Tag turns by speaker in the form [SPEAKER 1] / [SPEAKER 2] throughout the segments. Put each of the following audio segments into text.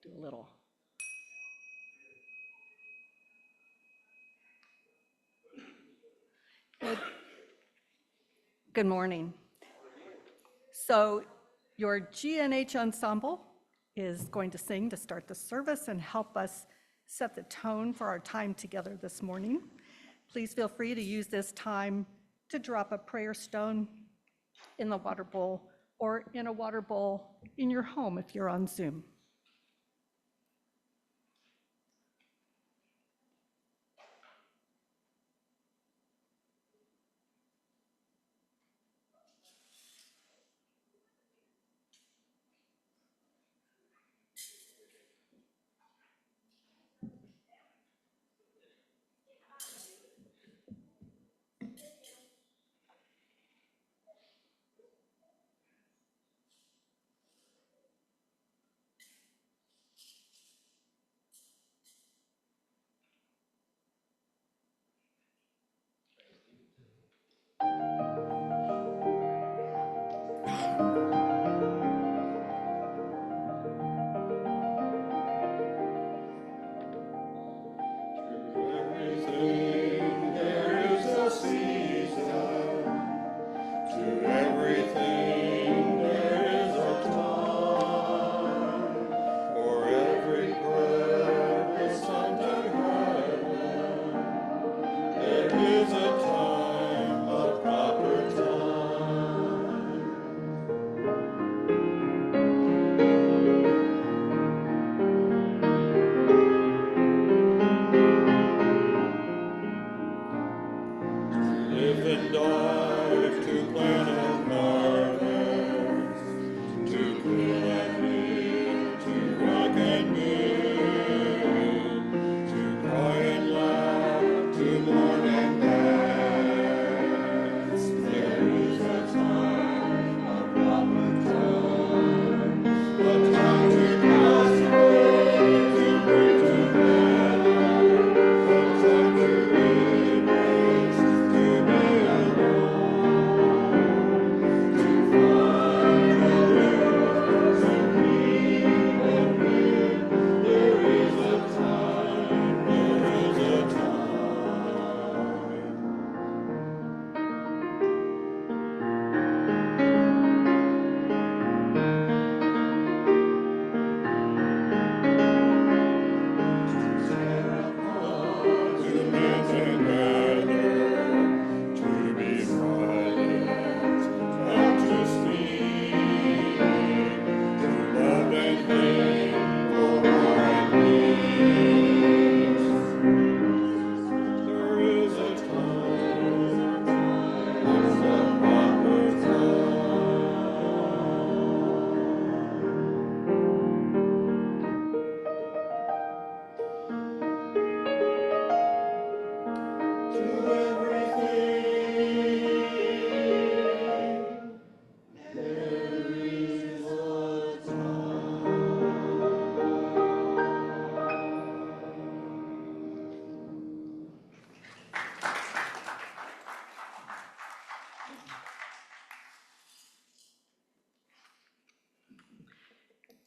[SPEAKER 1] Do a little. Good morning. So your GNH ensemble is going to sing to start the service and help us set the tone for our time together this morning. Please feel free to use this time to drop a prayer stone in the water bowl or in a water bowl in your home if you're on Zoom.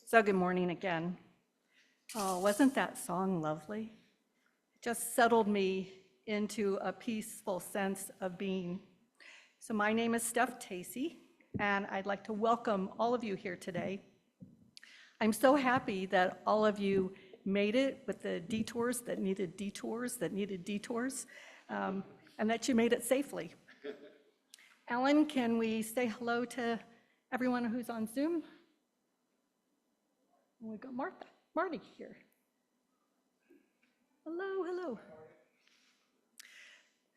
[SPEAKER 1] So good morning again. Oh, wasn't that song lovely? It just settled me into a peaceful sense of being. So my name is Steph Tacey, and I'd like to welcome all of you here today. I'm so happy that all of you made it with the detours that needed detours, and that you made it safely. Ellen, can we say hello to everyone who's on Zoom? We've got Marty here. Hello, hello.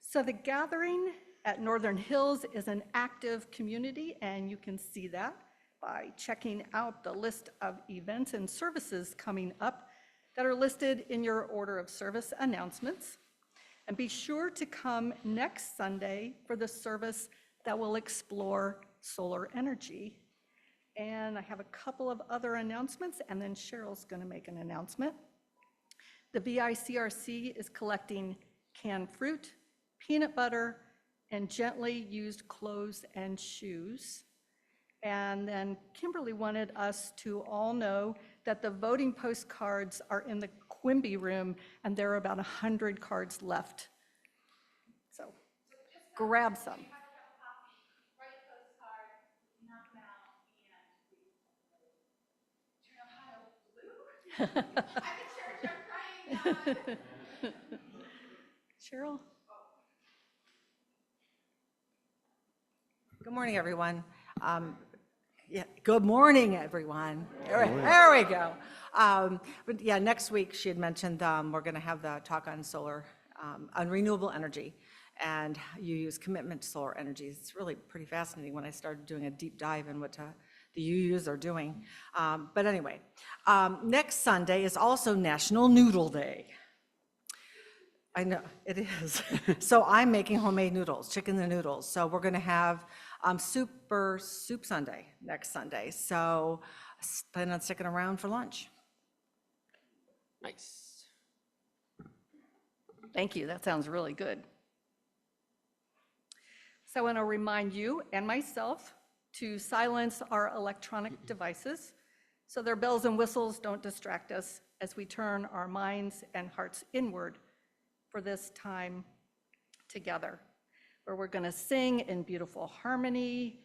[SPEAKER 1] So the gathering at Northern Hills is an active community, and you can see that by checking out the list of events and services coming up that are listed in your order of service announcements. And be sure to come next Sunday for the service that will explore solar energy. And I have a couple of other announcements, and then Cheryl's going to make an announcement. The VICRC is collecting canned fruit, peanut butter, and gently used clothes and shoes. And then Kimberly wanted us to all know that the voting postcards are in the Quimby room, and there are about 100 cards left. So grab some. Cheryl?
[SPEAKER 2] Good morning, everyone. Good morning, everyone. There we go. But yeah, next week she had mentioned we're going to have the talk on solar, on renewable energy, and you use commitment to solar energy. It's really pretty fascinating when I started doing a deep dive in what the UUs are doing. But anyway, next Sunday is also National Noodle Day. I know, it is. So I'm making homemade noodles, chicken and noodles. So we're going to have Super Soup Sunday next Sunday. So plan on sticking around for lunch.
[SPEAKER 3] Nice.
[SPEAKER 1] Thank you, that sounds really good. So I want to remind you and myself to silence our electronic devices so their bells and whistles don't distract us as we turn our minds and hearts inward for this time together, where we're going to sing in beautiful harmony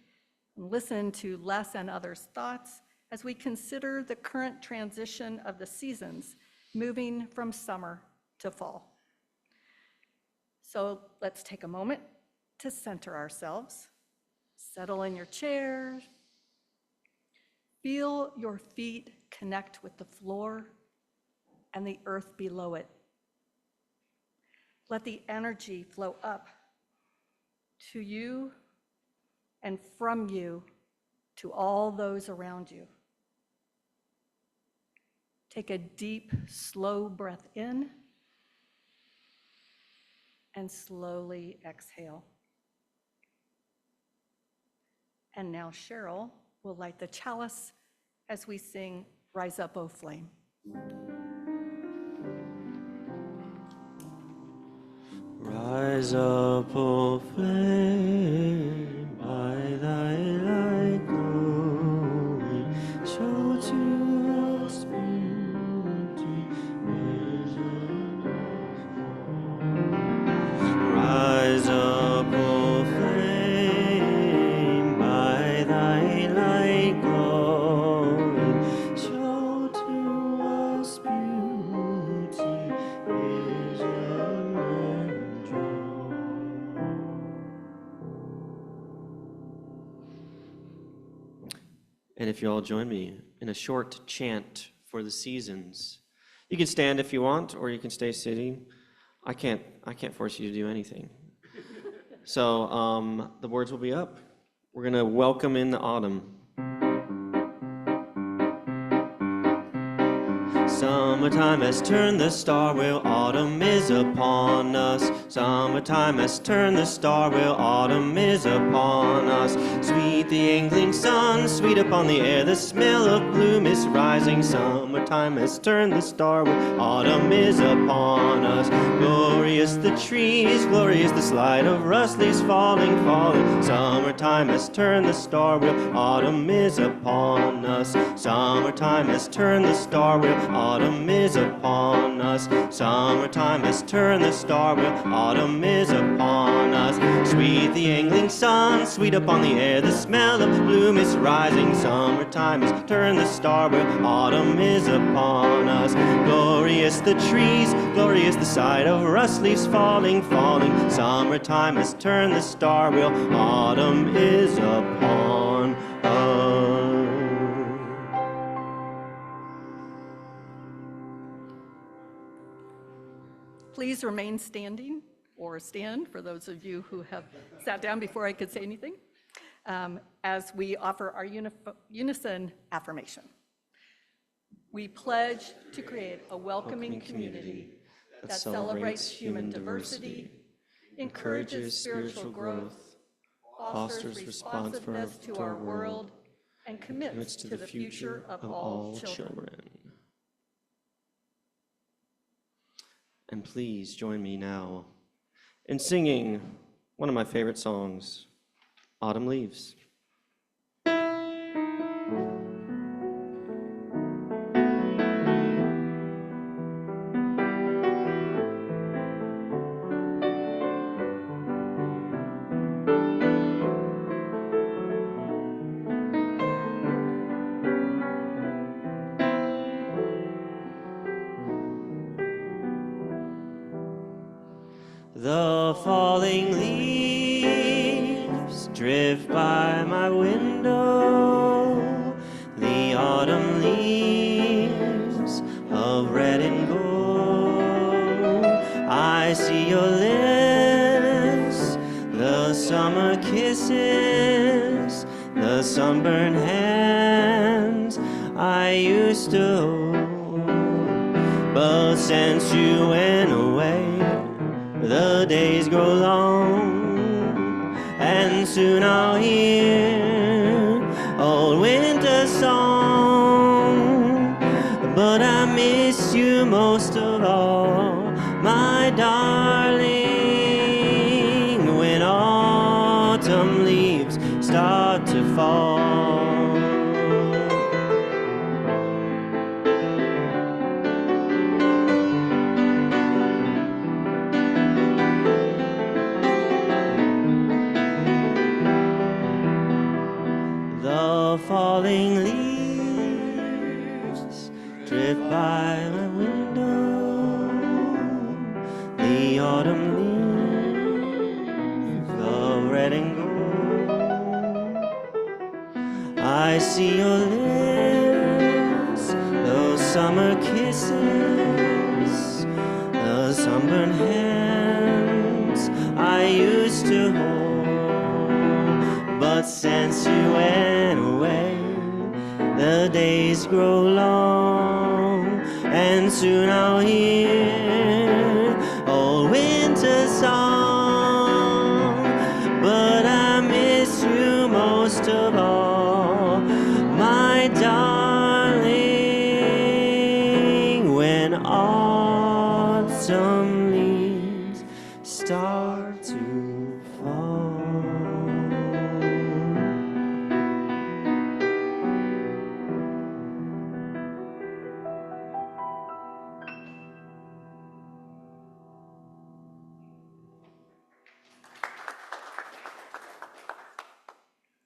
[SPEAKER 1] and listen to Les and others' thoughts as we consider the current transition of the seasons, moving from summer to fall. So let's take a moment to center ourselves. Settle in your chair. Feel your feet connect with the floor and the earth below it. Let the energy flow up to you and from you to all those around you. Take a deep, slow breath in and slowly exhale. And now Cheryl will light the chalice as we sing Rise Up, O Flame.
[SPEAKER 3] Rise up, O flame, by thy light glowing, show to us beauty, vision of. Rise up, O flame, by thy light glowing, show to us beauty, vision and joy. And if you all join me in a short chant for the seasons, you can stand if you want, or you can stay sitting. I can't force you to do anything. So the words will be up. We're going to welcome in the autumn. Summertime has turned the star wheel, autumn is upon us. Summertime has turned the star wheel, autumn is upon us. Sweet the angling sun, sweet upon the air, the smell of bloom is rising. Summertime has turned the star wheel, autumn is upon us. Glorious the trees, glorious the slide of rust leaves falling, falling. Summertime has turned the star wheel, autumn is upon us. Summertime has turned the star wheel, autumn is upon us. Summertime has turned the star wheel, autumn is upon us. Sweet the angling sun, sweet upon the air, the smell of bloom is rising. Summertime has turned the star wheel, autumn is upon us. Glorious the trees, glorious the sight of rust leaves falling, falling. Summertime has turned the star wheel, autumn is upon us.
[SPEAKER 1] Please remain standing or stand for those of you who have sat down before I could say anything, as we offer our unison affirmation. We pledge to create a welcoming community that celebrates human diversity, encourages spiritual growth, fosters responsiveness to our world, and commits to the future of all children.
[SPEAKER 3] And please join me now in singing one of my favorite songs, Autumn Leaves. falling leaves drift by my window, the autumn leaves of red and gold. I see your lips, the summer kisses, the sunburned hands I used to hold. But since you went away, the days grow long, and soon I'll hear old winter song. But I miss you most of all, my darling, when autumn leaves start to fall. The falling leaves drift by my window, the autumn leaves of red and gold. I see your lips, those summer kisses, the sunburned hands I used to hold. But since you went away, the days grow long, and soon I'll hear old winter song. But I miss you most of all, my darling, when autumn leaves start to fall.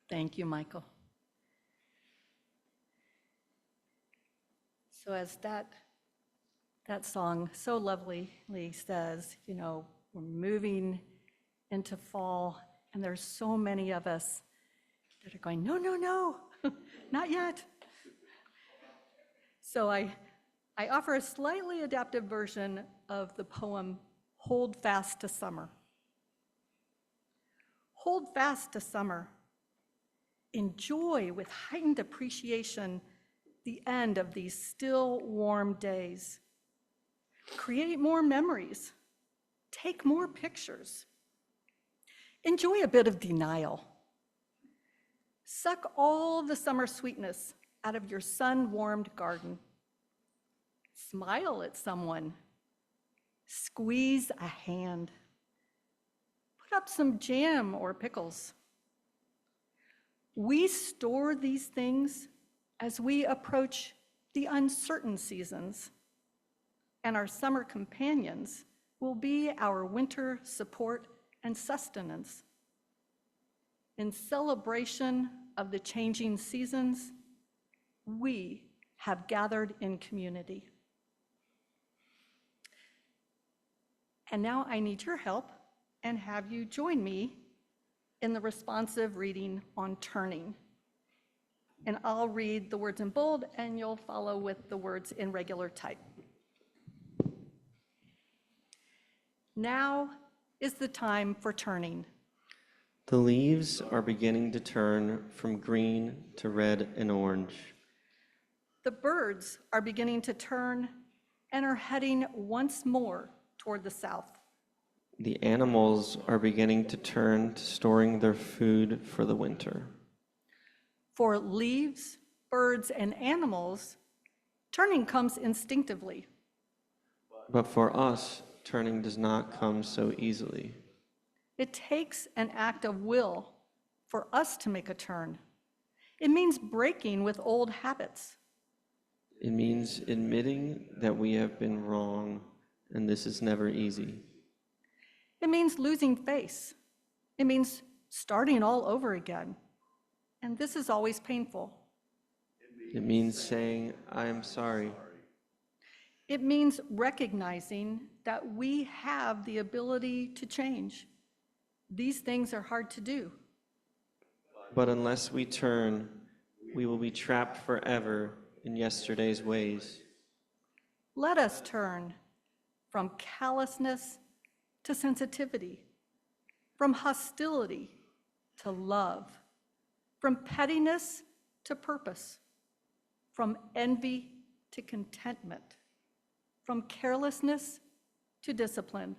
[SPEAKER 1] Thank you, Michael. So as that song so lovely says, you know, we're moving into fall, and there's so many of us that are going, no, no, no, not yet. So I offer a slightly adapted version of the poem, Hold Fast to Summer. Hold fast to summer. Enjoy with heightened appreciation the end of these still warm days. Create more memories. Take more pictures. Enjoy a bit of denial. Suck all the summer sweetness out of your sun-warmed garden. Smile at someone. Squeeze a hand. Put up some jam or pickles. We store these things as we approach the uncertain seasons, and our summer companions will be our winter support and sustenance. In celebration of the changing seasons, we have gathered in community. And now I need your help and have you join me in the responsive reading on turning. And I'll read the words in bold, and you'll follow with the words in regular type. Now is the time for turning.
[SPEAKER 3] The leaves are beginning to turn from green to red and orange.
[SPEAKER 1] The birds are beginning to turn and are heading once more toward the south.
[SPEAKER 3] The animals are beginning to turn to storing their food for the winter.
[SPEAKER 1] For leaves, birds, and animals, turning comes instinctively.
[SPEAKER 3] But for us, turning does not come so easily.
[SPEAKER 1] It takes an act of will for us to make a turn. It means breaking with old habits.
[SPEAKER 3] It means admitting that we have been wrong, and this is never easy.
[SPEAKER 1] It means losing face. It means starting all over again. And this is always painful.
[SPEAKER 3] It means saying, I am sorry.
[SPEAKER 1] It means recognizing that we have the ability to change. These things are hard to do.
[SPEAKER 3] But unless we turn, we will be trapped forever in yesterday's ways.
[SPEAKER 1] Let us turn from callousness to sensitivity, from hostility to love, from pettiness to purpose, from envy to contentment, from carelessness to discipline,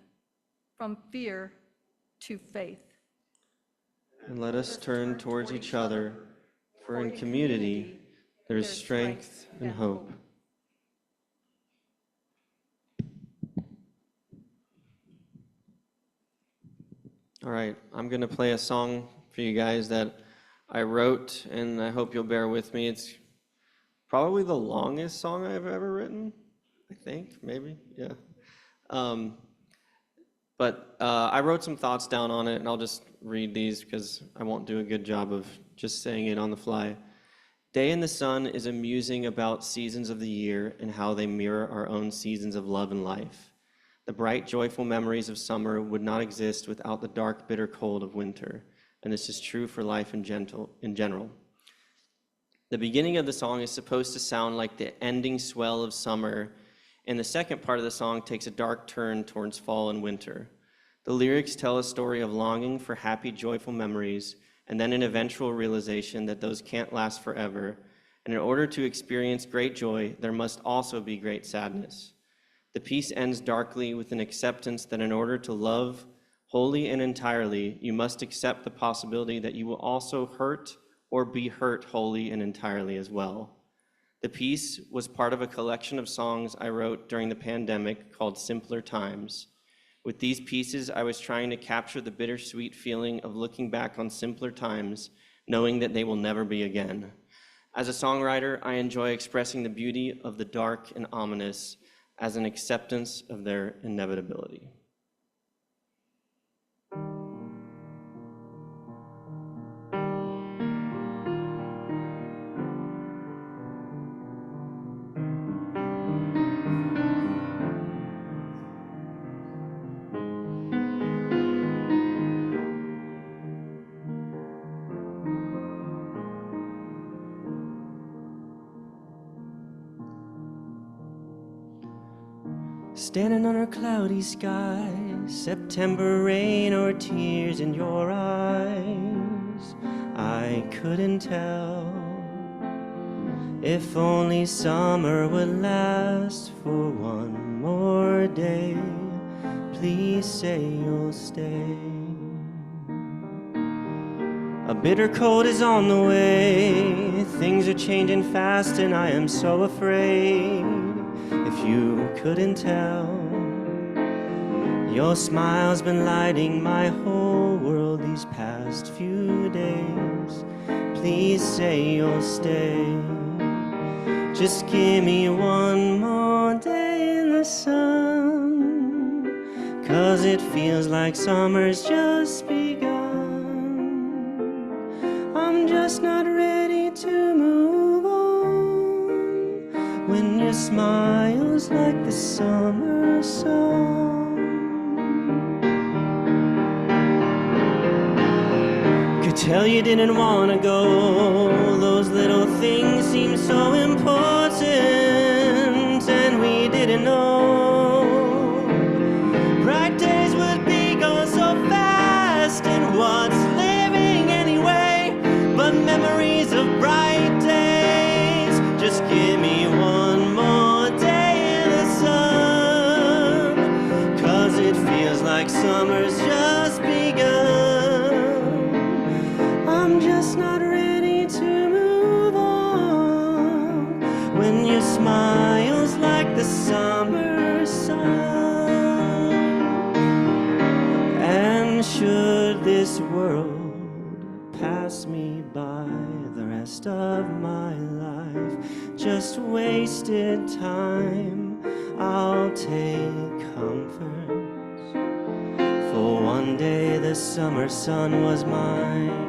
[SPEAKER 1] from fear to faith.
[SPEAKER 3] And let us turn towards each other, for in community there is strength and hope. All right, I'm going to play a song for you guys that I wrote, and I hope you'll bear with me. It's probably the longest song I've ever written, I think, maybe, yeah. But I wrote some thoughts down on it, and I'll just read these because I won't do a good job of just saying it on the fly. Day in the Sun is a musing about seasons of the year and how they mirror our own seasons of love and life. The bright, joyful memories of summer would not exist without the dark, bitter cold of winter, and this is true for life in general. The beginning of the song is supposed to sound like the ending swell of summer, and the second part of the song takes a dark turn towards fall and winter. The lyrics tell a story of longing for happy, joyful memories, and then an eventual realization that those can't last forever, and in order to experience great joy, there must also be great sadness. The piece ends darkly with an acceptance that in order to love wholly and entirely, you must accept the possibility that you will also hurt or be hurt wholly and entirely as well. The piece was part of a collection of songs I wrote during the pandemic called Simpler Times. With these pieces, I was trying to capture the bittersweet feeling of looking back on simpler times, knowing that they will never be again. As a songwriter, I enjoy expressing the beauty of the dark and ominous as an acceptance of their inevitability. Standing under cloudy skies, September rain or tears in your eyes, I couldn't tell if only summer would last for one more day. Please say you'll stay. A bitter cold is on the way, things are changing fast and I am so afraid. If you couldn't tell, your smile's been lighting my whole world these past few days. Please say you'll stay. Just give me one more day in the sun, 'cause it feels like summer's just begun. I'm just not ready to move on when your smile's like the summer song. Could tell you didn't want to go, those little things seem so important, and we didn't know bright days would be gone so fast, and what's living anyway but memories of bright days. Just give me one more day in the sun, 'cause it feels like summer's just begun. I'm just not ready to move on when your smile's like the summer sun. And should this world pass me by, the rest of my life just wasted time, I'll take comfort, for one day the summer sun was mine.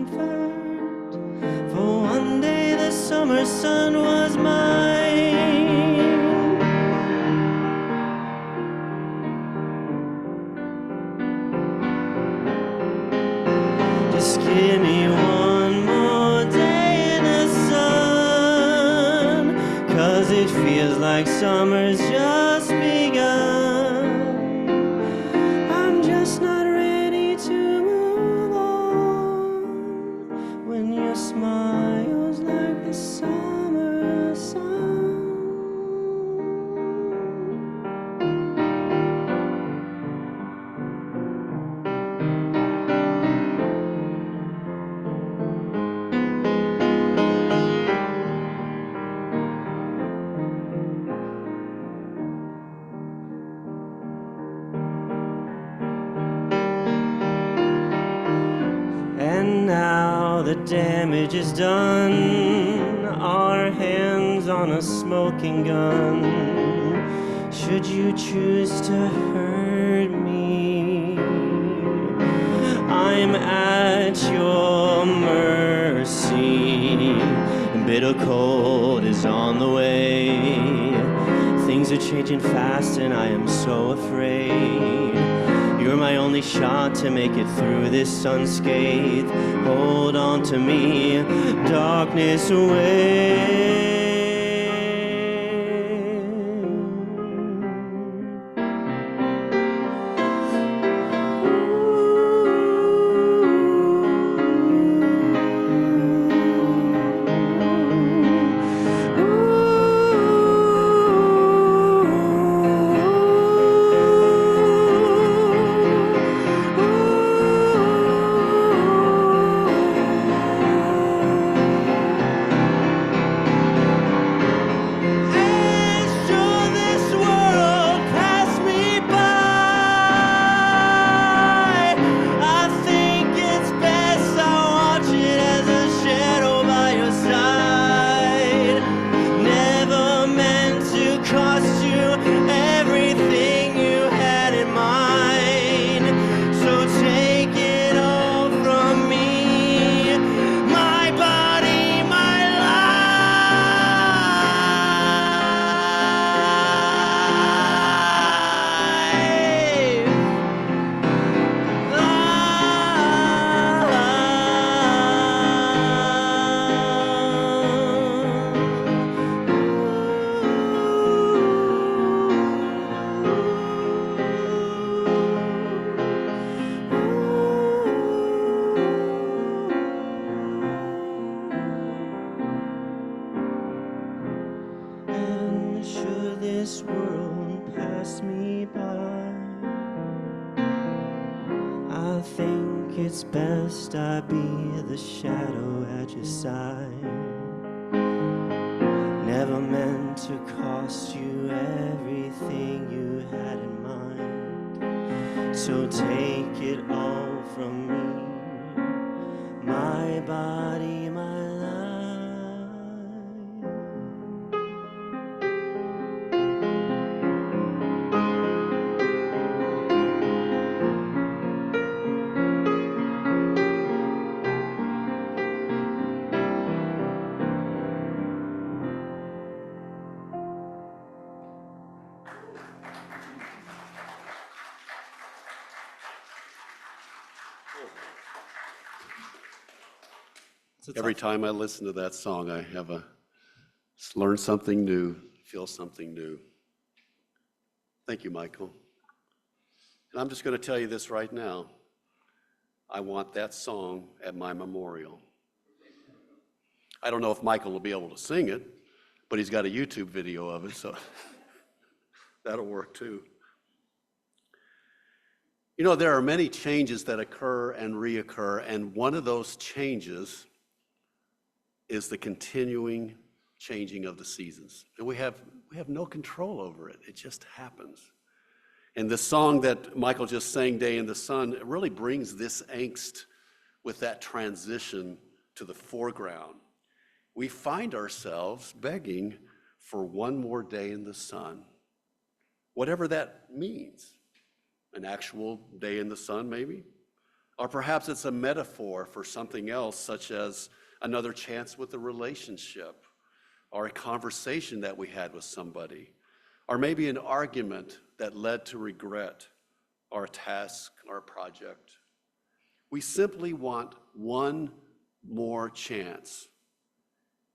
[SPEAKER 3] comfort, for one day the summer sun was mine. Just give me one more day in the sun, 'cause it feels like summer's just begun. I'm just not ready to move on when your smile's like the summer sun. And now the damage is done, our hands on a smoking gun. Should you choose to hurt me, I'm at your mercy. Bitter cold is on the way. Things are changing fast and I am so afraid. You're my only shot to make it through this unscathed. Hold on to me, darkness away. This world pass me by, I think it's best I be the shadow at your side. Never meant to cost you everything you had in mind. So take it all from me, my body, my life.
[SPEAKER 4] Every time I listen to that song, I have learn something new, feel something new. Thank you, Michael. And I'm just going to tell you this right now. I want that song at my memorial. I don't know if Michael will be able to sing it, but he's got a YouTube video of it, so that'll work too. You know, there are many changes that occur and reoccur, and one of those changes is the continuing changing of the seasons. And we have no control over it. It just happens. And the song that Michael just sang, Day in the Sun, it really brings this angst with that transition to the foreground. We find ourselves begging for one more day in the sun, whatever that means. An actual day in the sun, maybe? Or perhaps it's a metaphor for something else, such as another chance with a relationship, or a conversation that we had with somebody, or maybe an argument that led to regret, or a task, or a project. We simply want one more chance.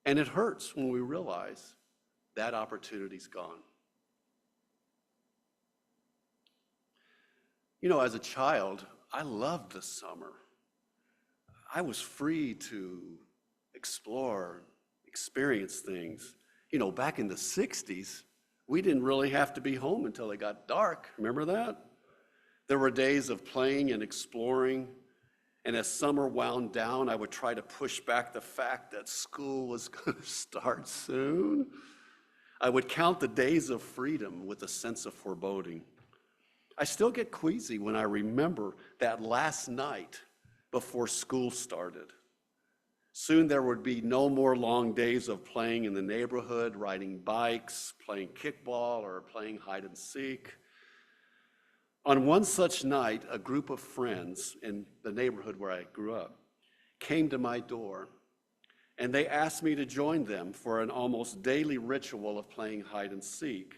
[SPEAKER 4] And it hurts when we realize that opportunity's gone. You know, as a child, I loved the summer. I was free to explore, experience things. You know, back in the 60s, we didn't really have to be home until it got dark. Remember that? There were days of playing and exploring. And as summer wound down, I would try to push back the fact that school was going to start soon. I would count the days of freedom with a sense of foreboding. I still get queasy when I remember that last night before school started. Soon there would be no more long days of playing in the neighborhood, riding bikes, playing kickball, or playing hide and seek. On one such night, a group of friends in the neighborhood where I grew up came to my door, and they asked me to join them for an almost daily ritual of playing hide and seek.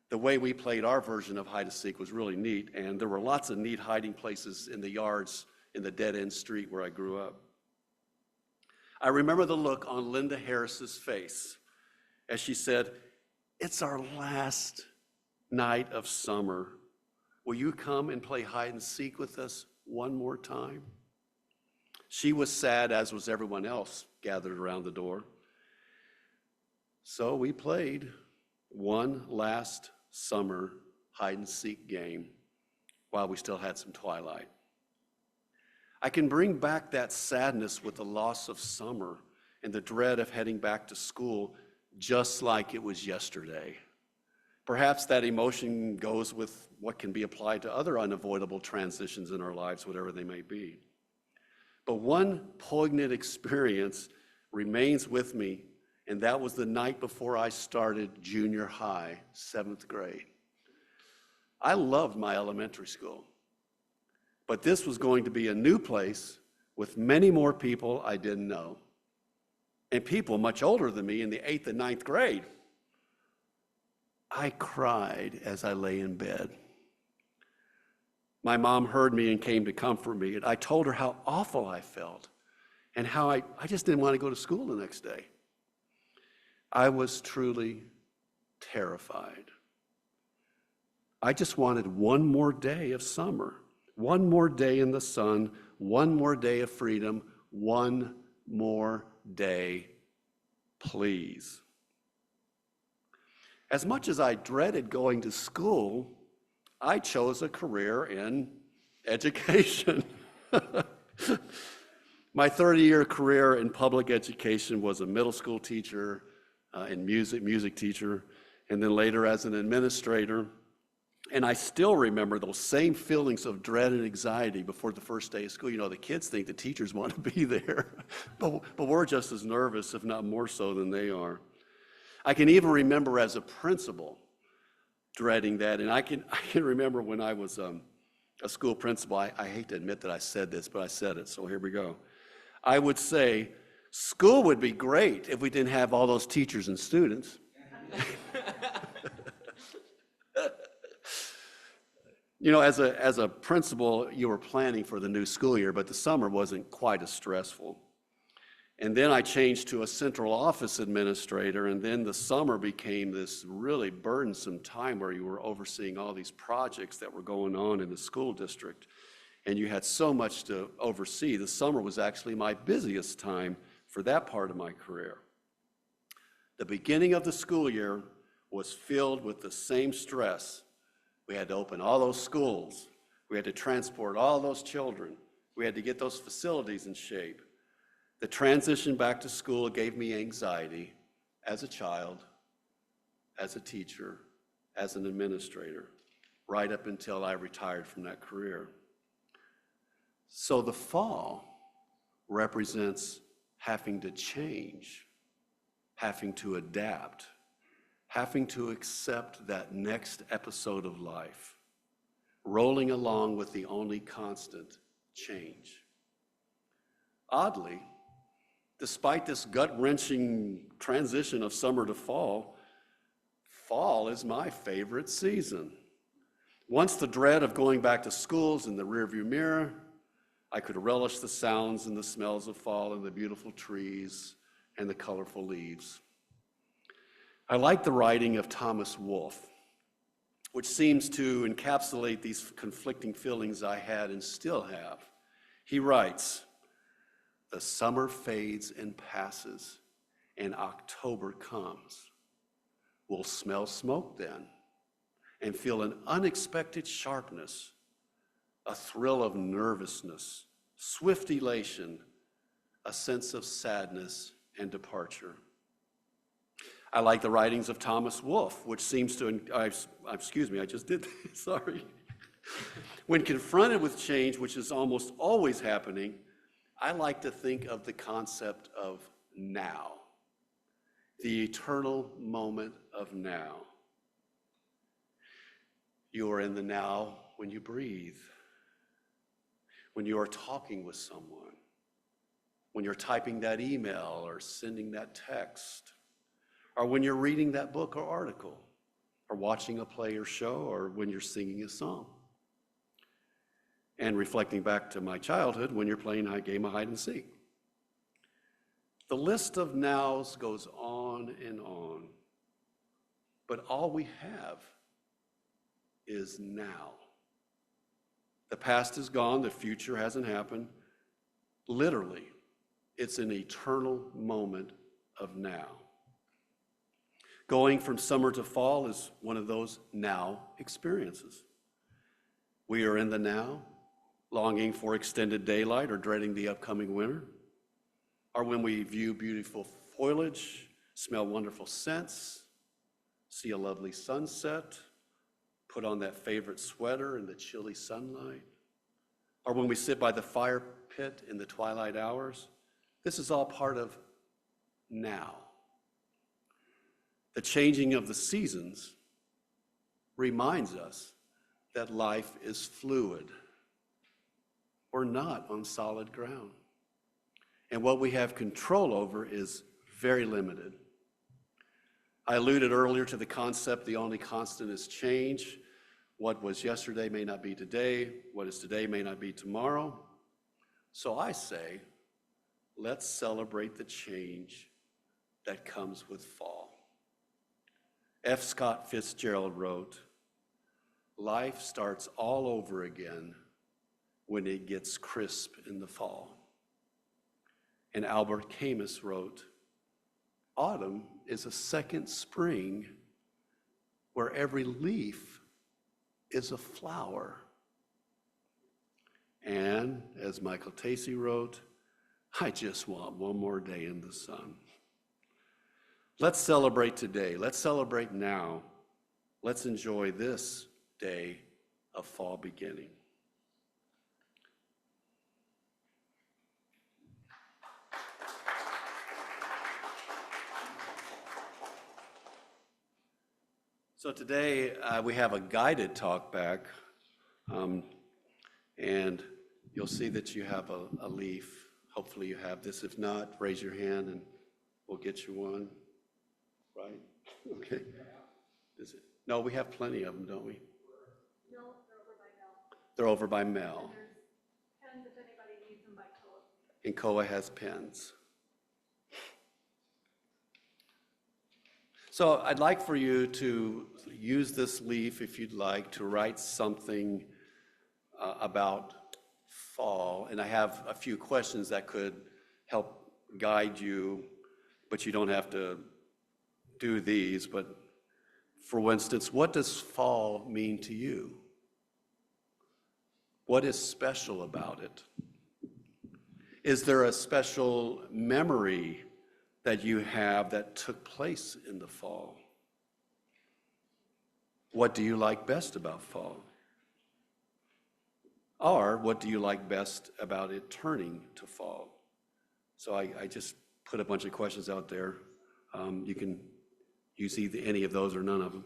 [SPEAKER 4] The way we played our version of hide and seek was really neat, and there were lots of neat hiding places in the yards in the dead-end street where I grew up. I remember the look on Linda Harris's face as she said, "It's our last night of summer. Will you come and play hide and seek with us one more time?" She was sad, as was everyone else gathered around the door. So we played one last summer hide and seek game while we still had some twilight. I can bring back that sadness with the loss of summer and the dread of heading back to school just like it was yesterday. Perhaps that emotion goes with what can be applied to other unavoidable transitions in our lives, whatever they may be. But one poignant experience remains with me, and that was the night before I started junior high, 7th grade. I loved my elementary school, but this was going to be a new place with many more people I didn't know, and people much older than me in the 8th and 9th grade. I cried as I lay in bed. My mom heard me and came to comfort me, and I told her how awful I felt and how I just didn't want to go to school the next day. I was truly terrified. I just wanted one more day of summer, one more day in the sun, one more day of freedom, one more day, please. As much as I dreaded going to school, I chose a career in education. My 30-year career in public education was a middle school teacher and music teacher, and then later as an administrator. And I still remember those same feelings of dread and anxiety before the first day of school. You know, the kids think the teachers want to be there, but we're just as nervous, if not more so, than they are. I can even remember as a principal dreading that. And I can remember when I was a school principal, I hate to admit that I said this, but I said it, so here we go. I would say, school would be great if we didn't have all those teachers and students. You know, as a principal, you were planning for the new school year, but the summer wasn't quite as stressful. And then I changed to a central office administrator, and then the summer became this really burdensome time where you were overseeing all these projects that were going on in the school district, and you had so much to oversee. The summer was actually my busiest time for that part of my career. The beginning of the school year was filled with the same stress. We had to open all those schools. We had to transport all those children. We had to get those facilities in shape. The transition back to school gave me anxiety as a child, as a teacher, as an administrator, right up until I retired from that career. So the fall represents having to change, having to adapt, having to accept that next episode of life, rolling along with the only constant, change. Oddly, despite this gut-wrenching transition of summer to fall, fall is my favorite season. Once the dread of going back to school's in the rearview mirror, I could relish the sounds and the smells of fall and the beautiful trees and the colorful leaves. I like the writing of Thomas Wolfe, which seems to encapsulate these conflicting feelings I had and still have. He writes, "The summer fades and passes, and October comes. We'll smell smoke then, and feel an unexpected sharpness, a thrill of nervousness, swift elation, a sense of sadness and departure." I like the writings of Thomas Wolfe, which seems to, excuse me, I just did that, sorry. When confronted with change, which is almost always happening, I like to think of the concept of now, the eternal moment of now. You are in the now when you breathe, when you are talking with someone, when you're typing that email or sending that text, or when you're reading that book or article, or watching a play or show, or when you're singing a song. And reflecting back to my childhood, when you're playing a game of hide and seek. The list of nows goes on and on, but all we have is now. The past is gone, the future hasn't happened. Literally, it's an eternal moment of now. Going from summer to fall is one of those now experiences. We are in the now, longing for extended daylight or dreading the upcoming winter, or when we view beautiful foliage, smell wonderful scents, see a lovely sunset, put on that favorite sweater in the chilly sunlight, or when we sit by the fire pit in the twilight hours. This is all part of now. The changing of the seasons reminds us that life is fluid. We're not on solid ground. And what we have control over is very limited. I alluded earlier to the concept the only constant is change. What was yesterday may not be today. What is today may not be tomorrow. So I say, let's celebrate the change that comes with fall. F. Scott Fitzgerald wrote, "Life starts all over again when it gets crisp in the fall." And Albert Camus wrote, "Autumn is a second spring where every leaf is a flower." And as Michael Tacey wrote, "I just want one more day in the sun." Let's celebrate today. Let's celebrate now. Let's enjoy this day of fall beginning. So today we have a guided talk back, and you'll see that you have a leaf. Hopefully you have this. If not, raise your hand and we'll get you one. Right? Okay. Is it? No, we have plenty of them, don't we?
[SPEAKER 1] No, they're over by Mel.
[SPEAKER 4] They're over by Mel.
[SPEAKER 1] There's pens if anybody needs them by Coa.
[SPEAKER 4] And Koa has pens. So I'd like for you to use this leaf, if you'd like, to write something about fall. And I have a few questions that could help guide you, but you don't have to do these. But for instance, what does fall mean to you? What is special about it? Is there a special memory that you have that took place in the fall? What do you like best about fall? Or what do you like best about it turning to fall? So I just put a bunch of questions out there. You can use either any of those or none of them.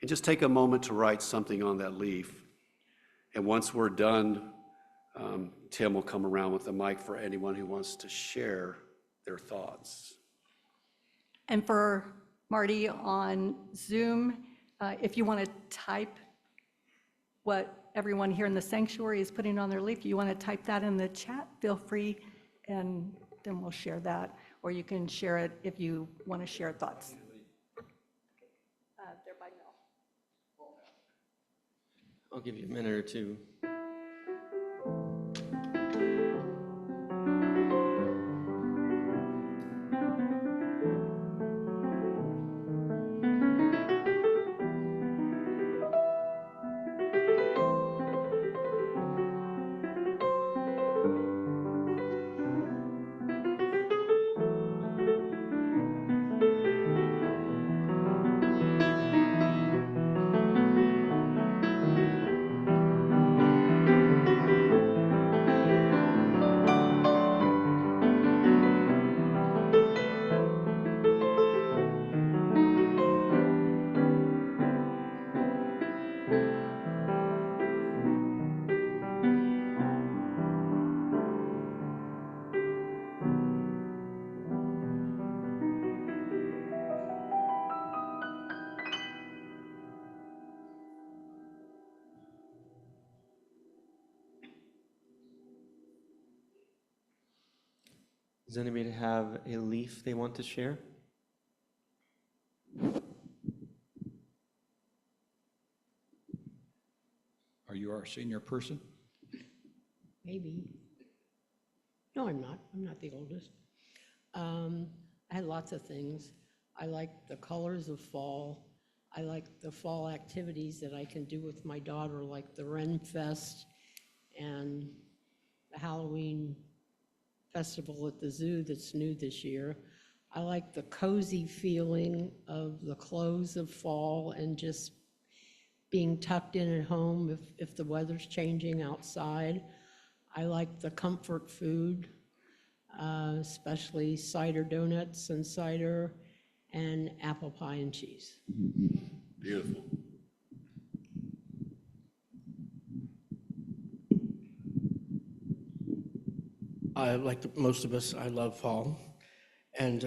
[SPEAKER 4] And just take a moment to write something on that leaf. And once we're done, Tim will come around with the mic for anyone who wants to share their thoughts.
[SPEAKER 1] And for Marty on Zoom, if you want to type what everyone here in the sanctuary is putting on their leaf, you want to type that in the chat, feel free, and then we'll share that. Or you can share it if you want to share thoughts. There by Mel.
[SPEAKER 3] I'll give you a minute or two. Does anybody have a leaf they want to share?
[SPEAKER 5] Are you our senior person?
[SPEAKER 6] Maybe. No, I'm not. I'm not the oldest. I had lots of things. I like the colors of fall. I like the fall activities that I can do with my daughter, like the Ren Fest and the Halloween festival at the zoo that's new this year. I like the cozy feeling of the close of fall and just being tucked in at home if the weather's changing outside. I like the comfort food, especially cider donuts and cider and apple pie and cheese.
[SPEAKER 4] Beautiful.
[SPEAKER 7] Like most of us, I love fall. And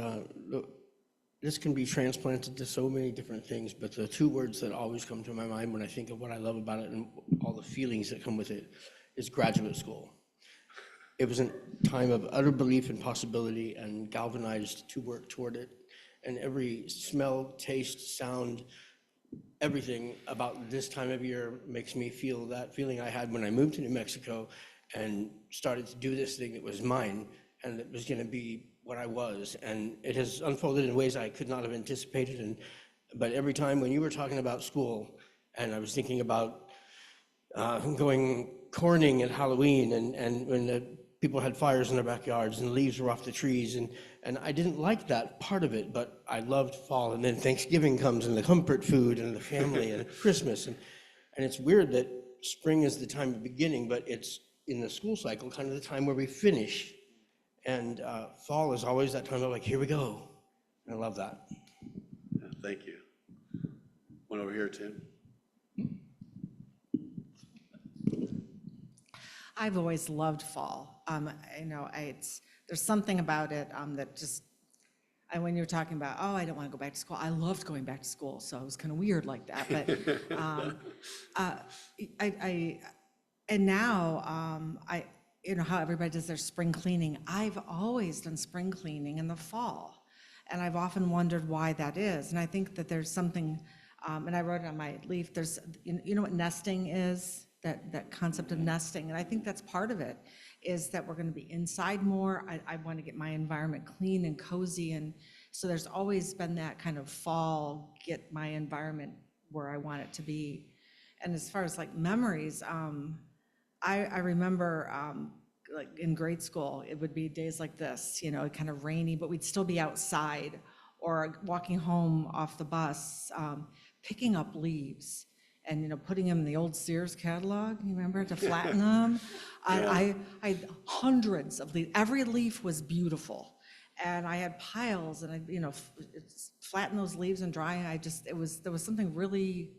[SPEAKER 7] this can be transplanted to so many different things, but the two words that always come to my mind when I think of what I love about it and all the feelings that come with it is graduate school. It was a time of utter belief and possibility and galvanized to work toward it. And every smell, taste, sound, everything about this time of year makes me feel that feeling I had when I moved to New Mexico and started to do this thing that was mine and it was going to be what I was. And it has unfolded in ways I could not have anticipated. But every time when you were talking about school, and I was thinking about going corning at Halloween and when the people had fires in their backyards and leaves were off the trees. And I didn't like that part of it, but I loved fall. And then Thanksgiving comes and the comfort food and the family and Christmas. And it's weird that spring is the time of beginning, but it's in the school cycle, kind of the time where we finish. And fall is always that time of like, here we go. I love that.
[SPEAKER 4] Yeah, thank you. One over here, Tim.
[SPEAKER 2] I've always loved fall. There's something about it that just, and when you're talking about, oh, I don't want to go back to school, I loved going back to school, so it was kind of weird like that. But and now how everybody does their spring cleaning. I've always done spring cleaning in the fall, and I've often wondered why that is. And I think that there's something, and I wrote it on my leaf. There's, you know what nesting is? That concept of nesting, and I think that's part of it, is that we're going to be inside more. I want to get my environment clean and cozy, and so there's always been that kind of fall, get my environment where I want it to be. And as far as like memories, I remember like in grade school, it would be days like this, kind of rainy, but we'd still be outside, or walking home off the bus, picking up leaves and putting them in the old Sears catalog, you remember, to flatten them. I had hundreds of leaves. Every leaf was beautiful, and I had piles, and I flatten those leaves and dry. There was something really,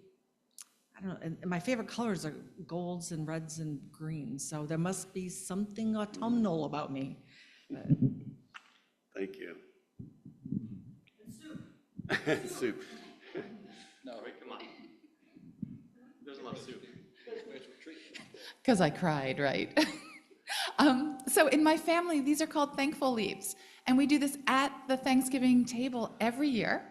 [SPEAKER 2] I don't know, and my favorite colors are golds and reds and greens, so there must be something autumnal about me.
[SPEAKER 4] Thank you. Soup.
[SPEAKER 3] No, wait, come on. There's a lot of soup.
[SPEAKER 8] Because I cried, right? So in my family, these are called thankful leaves. And we do this at the Thanksgiving table every year.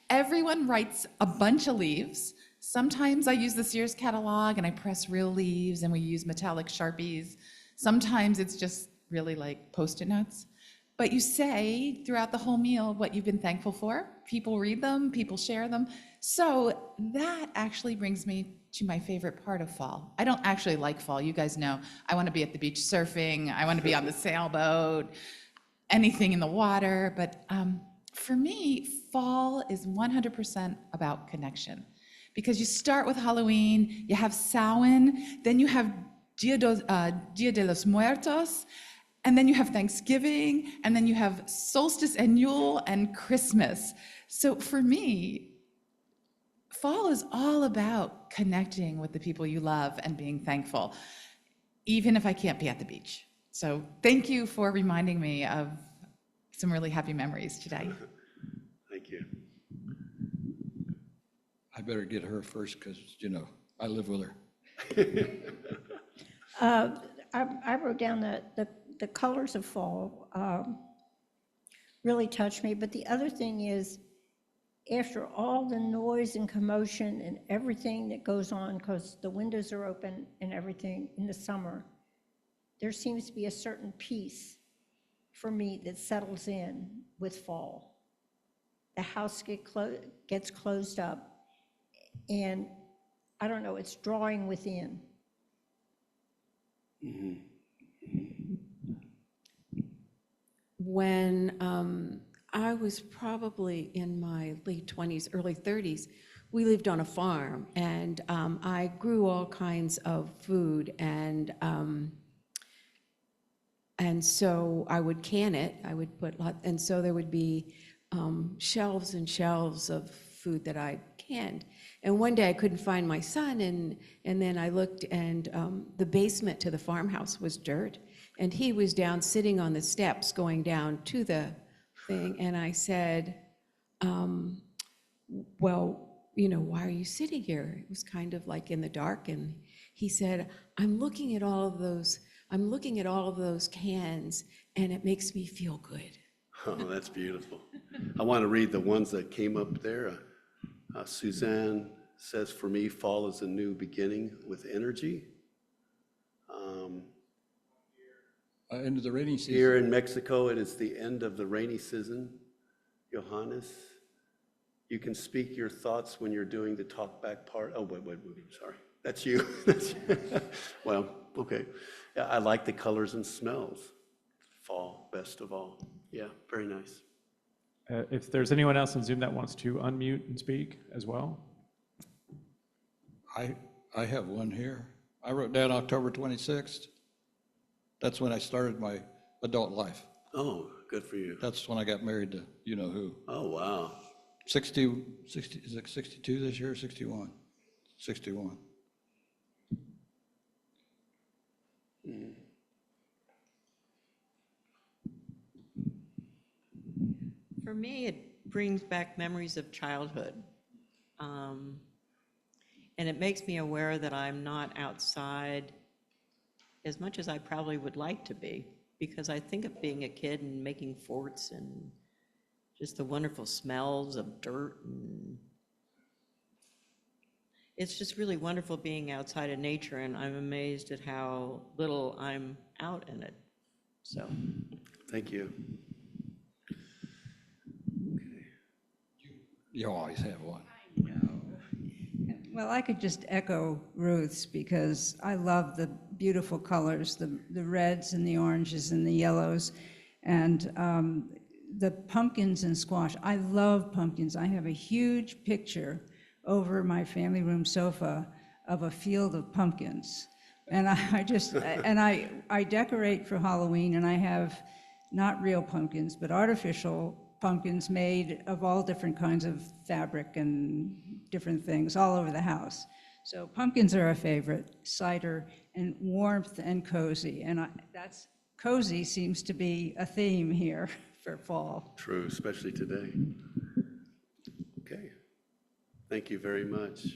[SPEAKER 8] Everyone writes a bunch of leaves. Sometimes I use the Sears catalog and I press real leaves and we use metallic Sharpies. Sometimes it's just really like Post-it notes. But you say throughout the whole meal what you've been thankful for. People read them, people share them. So that actually brings me to my favorite part of fall. I don't actually like fall, you guys know. I want to be at the beach surfing, I want to be on the sailboat, anything in the water. But for me, fall is 100% about connection. Because you start with Halloween, you have Samhain, then you have Dia de los Muertos, and then you have Thanksgiving, and then you have solstice and Yule and Christmas. So for me, fall is all about connecting with the people you love and being thankful, even if I can't be at the beach. So thank you for reminding me of some really happy memories today.
[SPEAKER 4] Thank you.
[SPEAKER 5] I better get her first because, you know, I live with her.
[SPEAKER 9] I wrote down the colors of fall really touched me, but the other thing is, after all the noise and commotion and everything that goes on, because the windows are open and everything in the summer, there seems to be a certain peace for me that settles in with fall. The house gets closed up, and I don't know, it's drawing within.
[SPEAKER 10] When I was probably in my late 20s, early 30s, we lived on a farm, and I grew all kinds of food, and so I would can it. I would put and so there would be shelves and shelves of food that I canned. And one day I couldn't find my son, and then I looked, and the basement to the farmhouse was dirt, and he was down sitting on the steps going down to the thing, and I said, well, you know, why are you sitting here? It was kind of like in the dark, and he said, I'm looking at all of those cans, and it makes me feel good.
[SPEAKER 4] Oh, that's beautiful. I want to read the ones that came up there. Suzanne says, for me, fall is a new beginning with energy.
[SPEAKER 5] Into the rainy season.
[SPEAKER 4] Here in Mexico, it is the end of the rainy season. Johannes, you can speak your thoughts when you're doing the talk back part. Oh, wait, sorry. That's you. Well, okay. Yeah, I like the colors and smells. Fall, best of all. Yeah, very nice.
[SPEAKER 11] If there's anyone else on Zoom that wants to unmute and speak as well.
[SPEAKER 5] I have one here. I wrote down October 26th. That's when I started my adult life.
[SPEAKER 4] Oh, good for you.
[SPEAKER 5] That's when I got married to you-know-who.
[SPEAKER 4] Oh, wow.
[SPEAKER 5] 60, is it 62 this year or 61? 61.
[SPEAKER 12] For me, it brings back memories of childhood. And it makes me aware that I'm not outside as much as I probably would like to be, because I think of being a kid and making forts and just the wonderful smells of dirt. And it's just really wonderful being outside of nature, and I'm amazed at how little I'm out in it. So.
[SPEAKER 4] Thank you.
[SPEAKER 5] You always have one.
[SPEAKER 13] Well, I could just echo Ruth's, because I love the beautiful colors, the reds and the oranges and the yellows, and the pumpkins and squash. I love pumpkins. I have a huge picture over my family room sofa of a field of pumpkins. And I decorate for Halloween, and I have not real pumpkins, but artificial pumpkins made of all different kinds of fabric and different things all over the house. So pumpkins are a favorite, cider, and warmth and cozy. And that's, cozy seems to be a theme here for fall.
[SPEAKER 4] True, especially today. Okay. Thank you very much.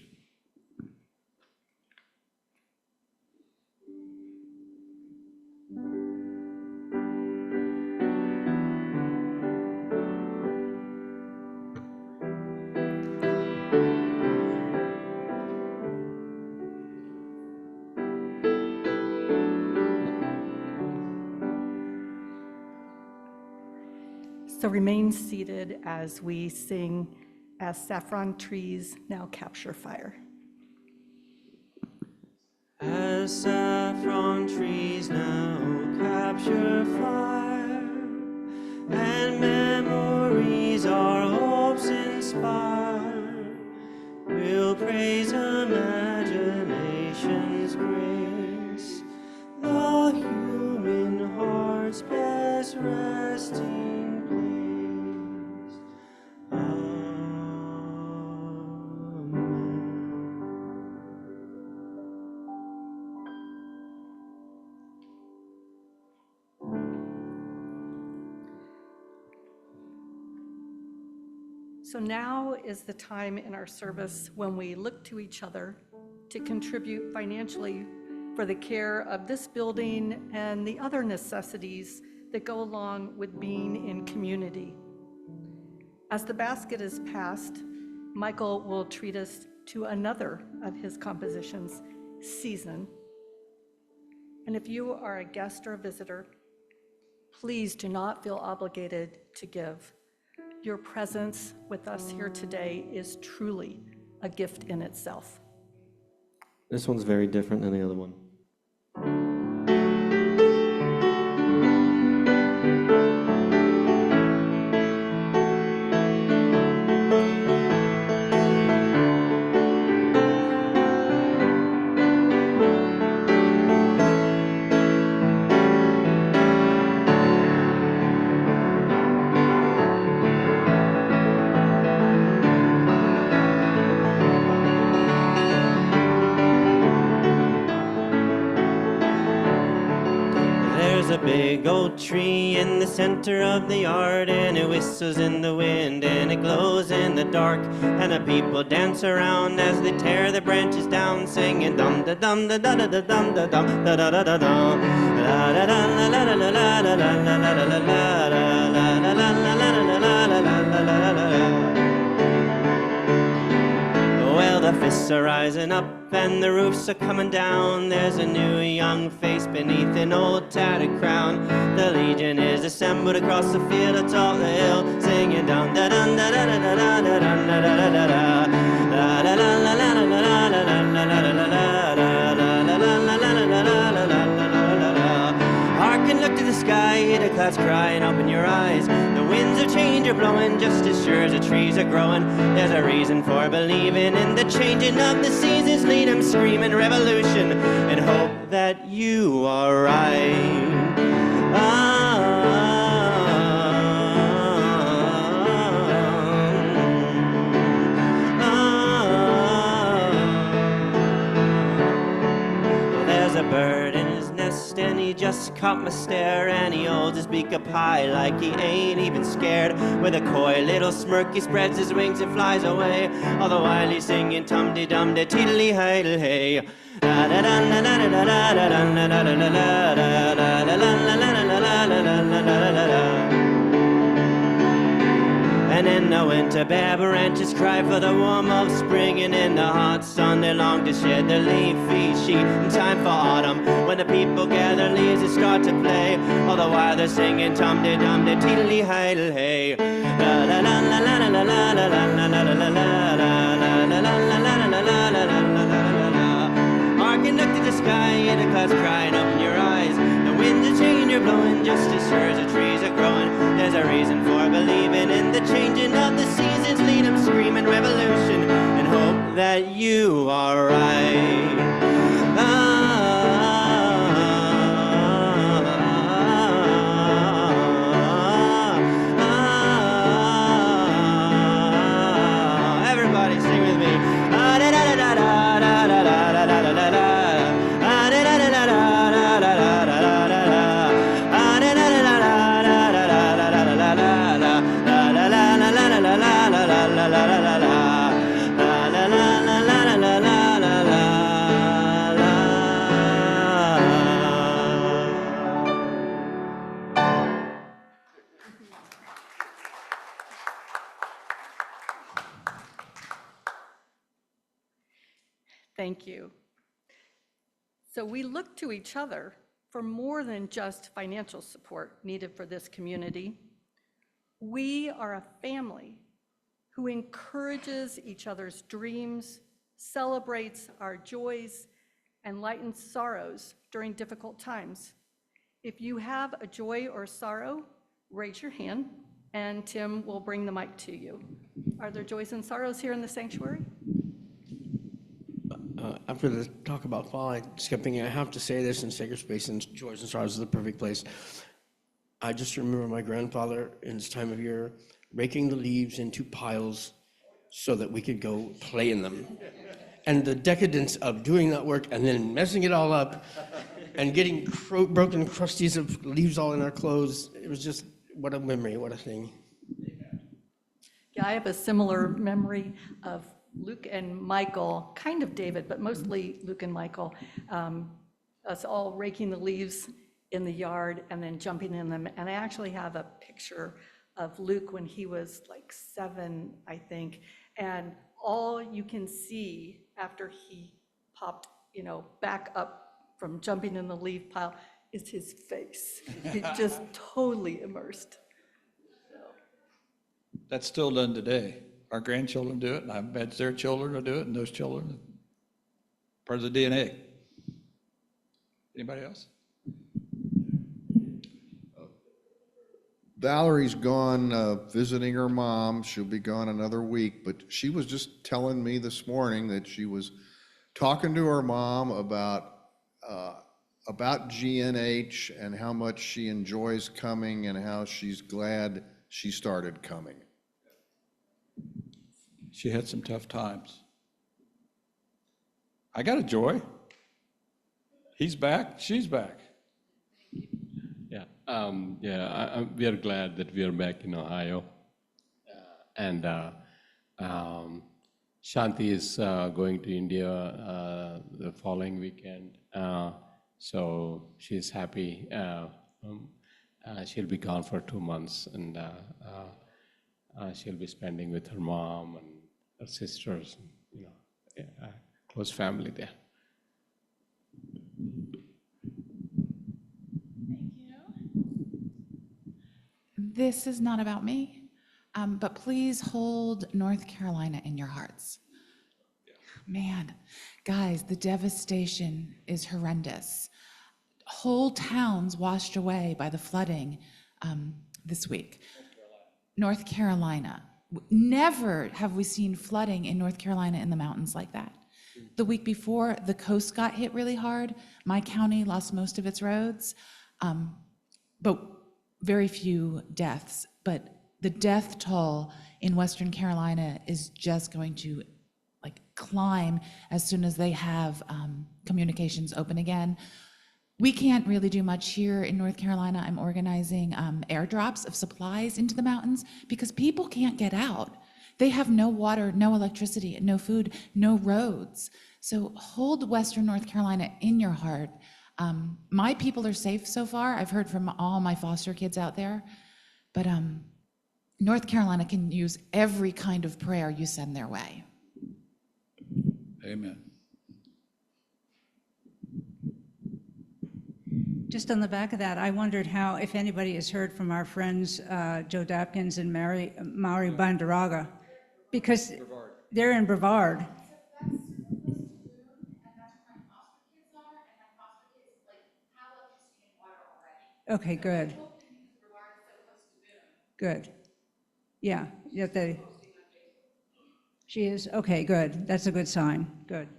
[SPEAKER 1] So remain seated as we sing As Saffron Trees Now Capture Fire.
[SPEAKER 3] As saffron trees now capture fire, and memories our hopes inspire, we'll praise imagination's grace, the human heart's best resting place.
[SPEAKER 1] So now is the time in our service when we look to each other to contribute financially for the care of this building and the other necessities that go along with being in community. As the basket is passed, Michael will treat us to another of his compositions, Season. And if you are a guest or a visitor, please do not feel obligated to give. Your presence with us here today is truly a gift in itself.
[SPEAKER 3] This one's very different than the other one. There's a big old tree in the center of the yard, and it whistles in the wind and it glows in the dark, and the people dance around as they tear the branches down, singing dum da dum da da da da dum da dum da da da da dum la da da la la la la la la la la la la la la la la la la la la. Well, the fists are rising up and the roofs are coming down. There's a new young face beneath an old tattered crown. The Legion is assembled across the field atop the hill, singing dum da dum da da da da da da da da da da da la la la la la la la la la la la la la la la la. Hark and look to the sky, hear the clouds cry and open your eyes. The winds of change are blowing just as sure as the trees are growing. There's a reason for believing in the changing of the seasons. Lead them screaming revolution and hope that you are right. There's a bird in his nest and he just caught my stare, and he holds his beak up high like he ain't even scared. With a coy little smirk he spreads his wings and flies away, all the while he's singing tum-de-dum-de-teedly heidle hey. La da da la la la la la la la la la la la la la la la. And in the winter, bare branches cry for the warmth of spring, and in the hot sun they long to shed their leafy sheet. In time for autumn, when the people gather leaves and start to play, all the while they're singing tum-de-dum-de-teedly heidle hey. La la la la la la la la la la la la la la la la la. Harken up to the sky, and the clouds crying, open your eyes. The winds of change are blowing just as sure as the trees are growing. There's a reason for believing in the changing of the seasons. Lead them screaming revolution and hope that you are right. Everybody sing with me. Da da da da da da da
[SPEAKER 1] Thank you. So we look to each other for more than just financial support needed for this community. We are a family who encourages each other's dreams, celebrates our joys, and lightens sorrows during difficult times. If you have a joy or sorrow, raise your hand, and Tim will bring the mic to you. Are there joys and sorrows here in the sanctuary?
[SPEAKER 7] After the talk about fall, skipping, I have to say this in sacred space, and Joys and Sorrows is the perfect place. I just remember my grandfather in this time of year raking the leaves into piles so that we could go play in them. And the decadence of doing that work and then messing it all up and getting broken crusties of leaves all in our clothes, it was just, what a memory, what a thing.
[SPEAKER 1] Yeah, I have a similar memory of Luke and Michael, kind of David, but mostly Luke and Michael, us all raking the leaves in the yard and then jumping in them. And I actually have a picture of Luke when he was like 7, I think. And all you can see after he popped, back up from jumping in the leaf pile is his face. He's just totally immersed.
[SPEAKER 5] That's still done today. Our grandchildren do it, and I bet their children will do it, and those children, part of the DNA. Anybody else?
[SPEAKER 14] Valerie's gone visiting her mom. She'll be gone another week, but she was just telling me this morning that she was talking to her mom about GNH and how much she enjoys coming and how she's glad she started coming.
[SPEAKER 5] She had some tough times. I got a joy. He's back, she's back.
[SPEAKER 15] Yeah, we are glad that we are back in Ohio. And Shanti is going to India the following weekend. So she's happy. She'll be gone for 2 months, and she'll be spending with her mom and her sisters, close family there.
[SPEAKER 8] This is not about me, but please hold North Carolina in your hearts. Man, guys, the devastation is horrendous. Whole towns washed away by the flooding this week. North Carolina. Never have we seen flooding in North Carolina in the mountains like that. The week before, the coast got hit really hard. My county lost most of its roads, but very few deaths. But the death toll in Western Carolina is just going to climb as soon as they have communications open again. We can't really do much here in North Carolina. I'm organizing airdrops of supplies into the mountains because people can't get out. They have no water, no electricity, no food, no roads. So hold Western North Carolina in your heart. My people are safe so far. I've heard from all my foster kids out there. But North Carolina can use every kind of prayer you send their way.
[SPEAKER 5] Amen.
[SPEAKER 13] Just on the back of that, I wondered if anybody has heard from our friends Joe Dapkins and Mauri Bandaraga, because they're in Brevard. Okay, good. Good. Yeah, she is, okay, good. That's a good sign, good.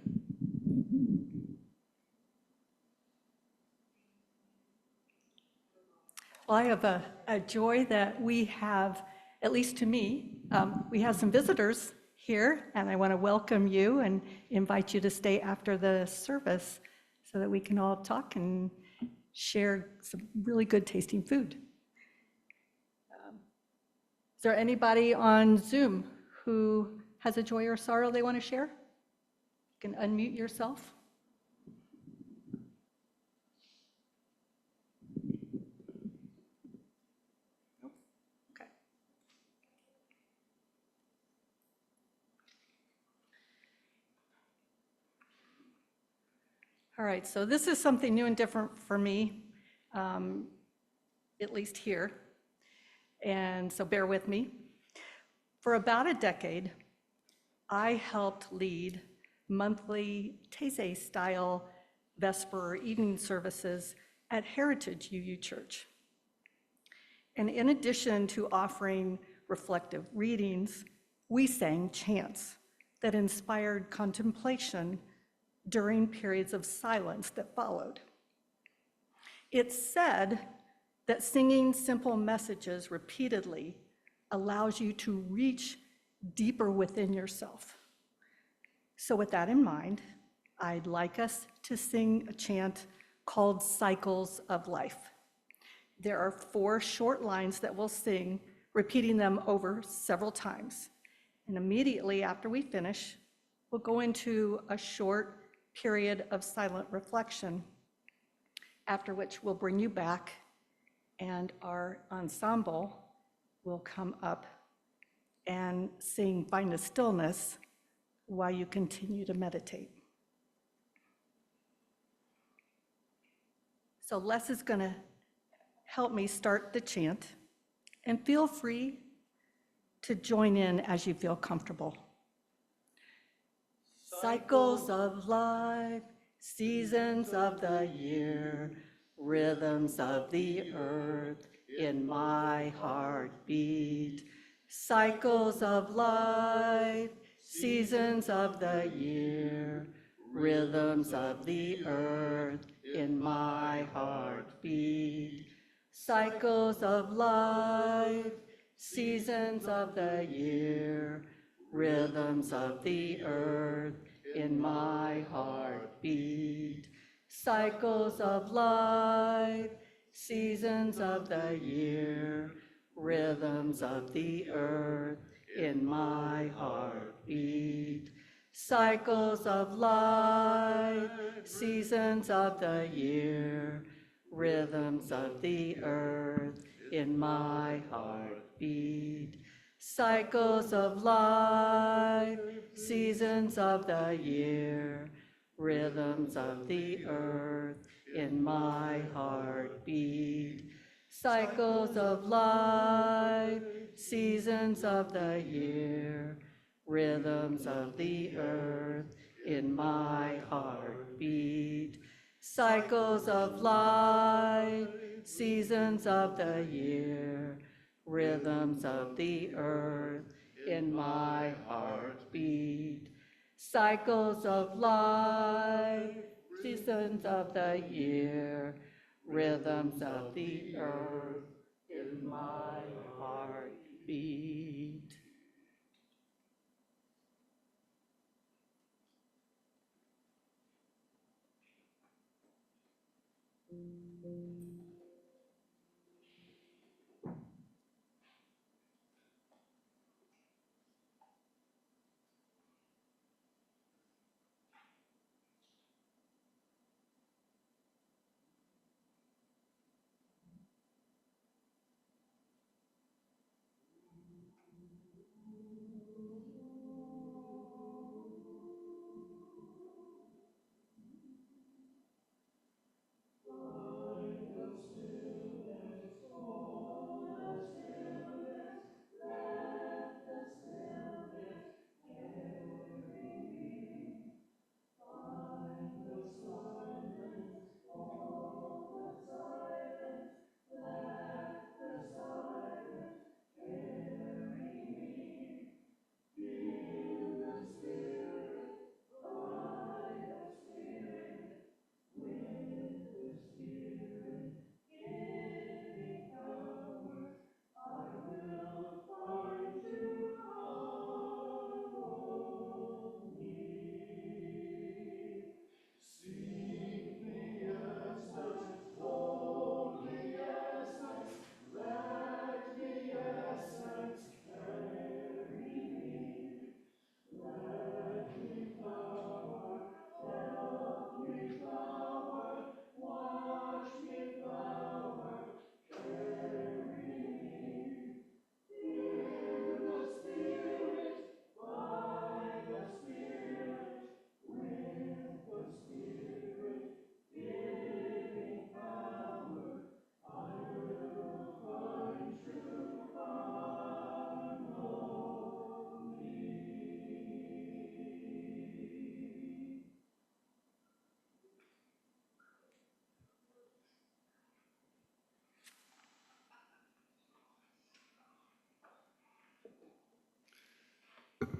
[SPEAKER 1] Well, I have a joy that we have, at least to me, we have some visitors here, and I want to welcome you and invite you to stay after the service so that we can all talk and share some really good tasting food. Is there anybody on Zoom who has a joy or sorrow they want to share? You can unmute yourself. All right, so this is something new and different for me, at least here. And so bear with me. For about a decade, I helped lead monthly Taizé-style Vesper evening services at Heritage UU Church. And in addition to offering reflective readings, we sang chants that inspired contemplation during periods of silence that followed. It's said that singing simple messages repeatedly allows you to reach deeper within yourself. So with that in mind, I'd like us to sing a chant called Cycles of Life. There are 4 short lines that we'll sing, repeating them over several times. And immediately after we finish, we'll go into a short period of silent reflection, after which we'll bring you back and our ensemble will come up and sing Find a Stillness while you continue to meditate. So Les is going to help me start the chant, and feel free to join in as you feel comfortable. Cycles of life, seasons of the year, rhythms of the earth in my heartbeat. Cycles of life, seasons of the year, rhythms of the earth in my heartbeat. Cycles of life, seasons of the year, rhythms of the earth in my heartbeat. Cycles of life, seasons of the year, rhythms of the earth in my heartbeat. Cycles of life, seasons of the year, rhythms of the earth in my heartbeat. Cycles of life, seasons of the year, rhythms of the earth in my heartbeat. Cycles of life, seasons of the year, rhythms of the earth in my heartbeat. Cycles of life, seasons of the year, rhythms of the earth in my heartbeat. Cycles of life, seasons of the year, rhythms of the earth in my heartbeat.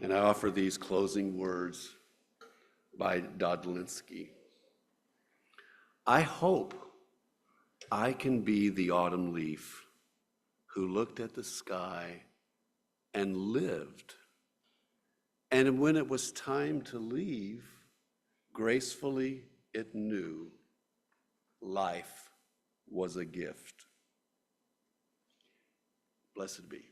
[SPEAKER 4] And I offer these closing words by Dodlinski. I hope I can be the autumn leaf who looked at the sky and lived. And when it was time to leave, gracefully it knew life was a gift. Blessed be.